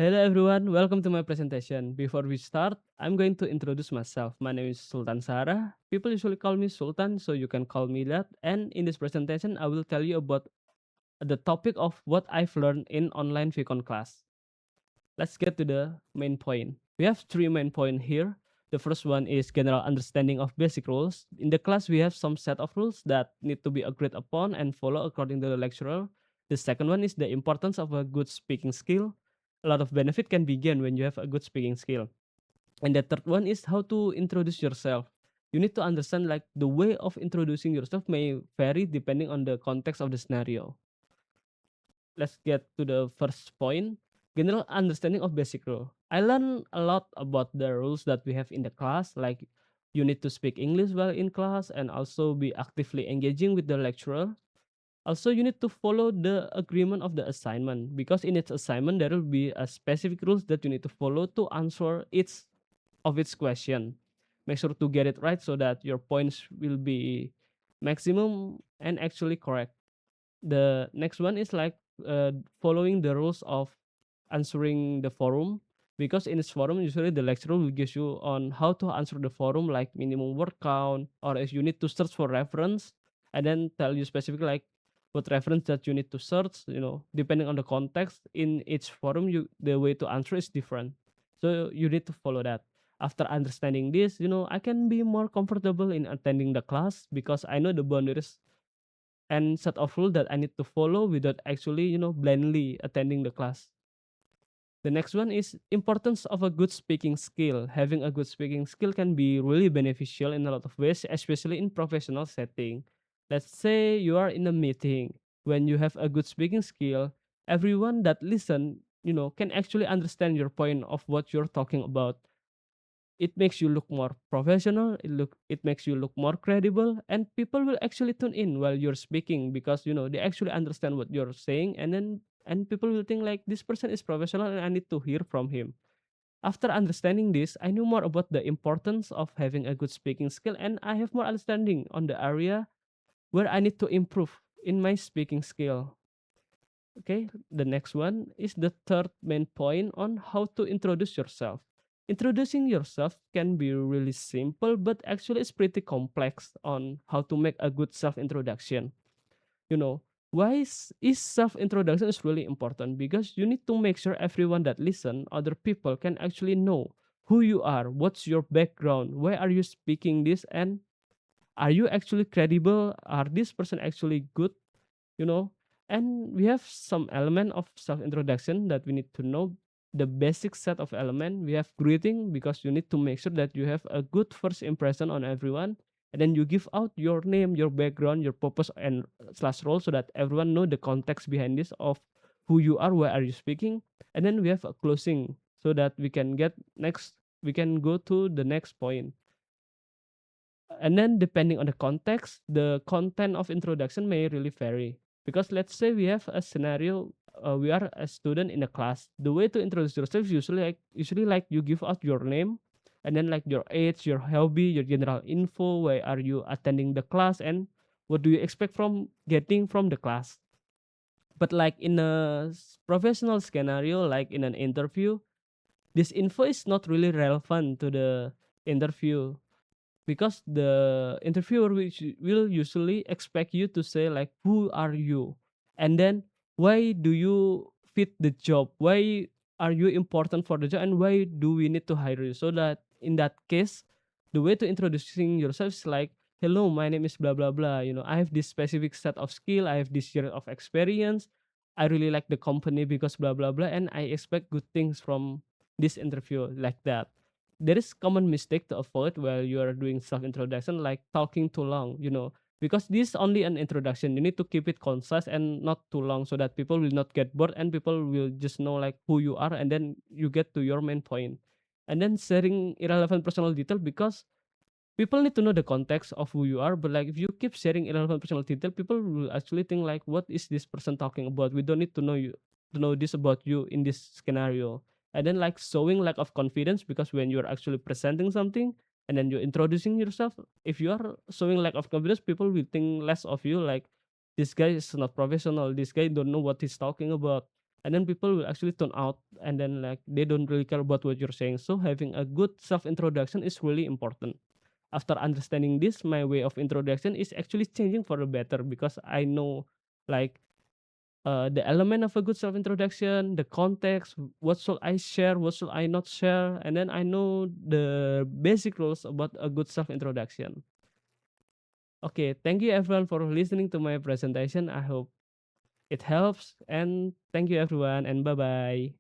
Hello everyone, welcome to my presentation. Before we start, I'm going to introduce myself. My name is Sultan Sarah. People usually call me Sultan, so you can call me that. And in this presentation, I will tell you about the topic of what I've learned in online VCon class. Let's get to the main point. We have three main points here. The first one is general understanding of basic rules. In the class, we have some set of rules that need to be agreed upon and follow according to the lecturer. The second one is the importance of a good speaking skill. A lot of benefit can begin when you have a good speaking skill. And the third one is how to introduce yourself. You need to understand like the way of introducing yourself may vary depending on the context of the scenario. Let's get to the first point, general understanding of basic rule. I learned a lot about the rules that we have in the class, like you need to speak English well in class and also be actively engaging with the lecturer. Also, you need to follow the agreement of the assignment because in its assignment there will be a specific rules that you need to follow to answer each of its question. Make sure to get it right so that your points will be maximum and actually correct. The next one is like following the rules of answering the forum, because in this forum usually the lecturer will give you on how to answer the forum, like minimum word count, or if you need to search for reference and then tell you specifically like what reference that you need to search, depending on the context in each forum, you the way to answer is different, so you need to follow that. After understanding this, I can be more comfortable in attending the class because I know the boundaries and set of rule that I need to follow without actually, blindly attending the class. The next one is importance of a good speaking skill. Having a good speaking skill can be really beneficial in a lot of ways, especially in professional setting. Let's say you are in a meeting. When you have a good speaking skill, everyone that listen, can actually understand your point of what you're talking about. It makes you look more professional, it makes you look more credible, and people will actually tune in while you're speaking because they actually understand what you're saying, and people will think like this person is professional and I need to hear from him. After understanding this, I knew more about the importance of having a good speaking skill, and I have more understanding on the area where I need to improve in my speaking skill. Okay, the next one is the third main point on how to introduce yourself. Introducing yourself can be really simple, but actually it's pretty complex on how to make a good self introduction. You know, why is self introduction is really important because you need to make sure everyone that listen, other people can actually know who you are, what's your background, why are you speaking this, and are you actually credible? Are this person actually good? you know and we have some element of self introduction that we need to know. The basic set of element, we have greeting because you need to make sure that you have a good first impression on everyone, and then you give out your name, your background, your purpose, and slash role so that everyone know the context behind this of who you are, where are you speaking. And then we have a closing so that we can go to the next point. And then depending on the context, the content of introduction may really vary, because let's say we have a scenario, we are a student in a class. The way to introduce yourself is usually like you give out your name, and then like your age, your hobby, your general info, why are you attending the class, and what do you expect from getting from the class. But like in a professional scenario, like in an interview, this info is not really relevant to the interview, because the interviewer will usually expect you to say like who are you, and then why do you fit the job, why are you important for the job, and why do we need to hire you. So that in that case, the way to introducing yourself is like, hello, my name is blah blah blah, I have this specific set of skill, I have this year of experience, I really like the company because blah blah blah, and I expect good things from this interview, like that. There is common mistake to avoid while you are doing self introduction, like talking too long, because this is only an introduction. You need to keep it concise and not too long so that people will not get bored and people will just know like who you are, and then you get to your main point. And then sharing irrelevant personal detail, because people need to know the context of who you are, but like if you keep sharing irrelevant personal detail, people will actually think like what is this person talking about, we don't need to know you to know this about you in this scenario. And then like showing lack of confidence, because when you're actually presenting something and then you're introducing yourself, if you are showing lack of confidence, people will think less of you, like this guy is not professional, this guy don't know what he's talking about. and then people will actually tune out, and then like they don't really care about what you're saying. So having a good self introduction is really important. After understanding this, my way of introduction is actually changing for the better, because I know like the element of a good self introduction, the context, what should I share, what should I not share, and then I know the basic rules about a good self introduction. Okay, thank you everyone for listening to my presentation. I hope it helps, and thank you everyone, and bye bye.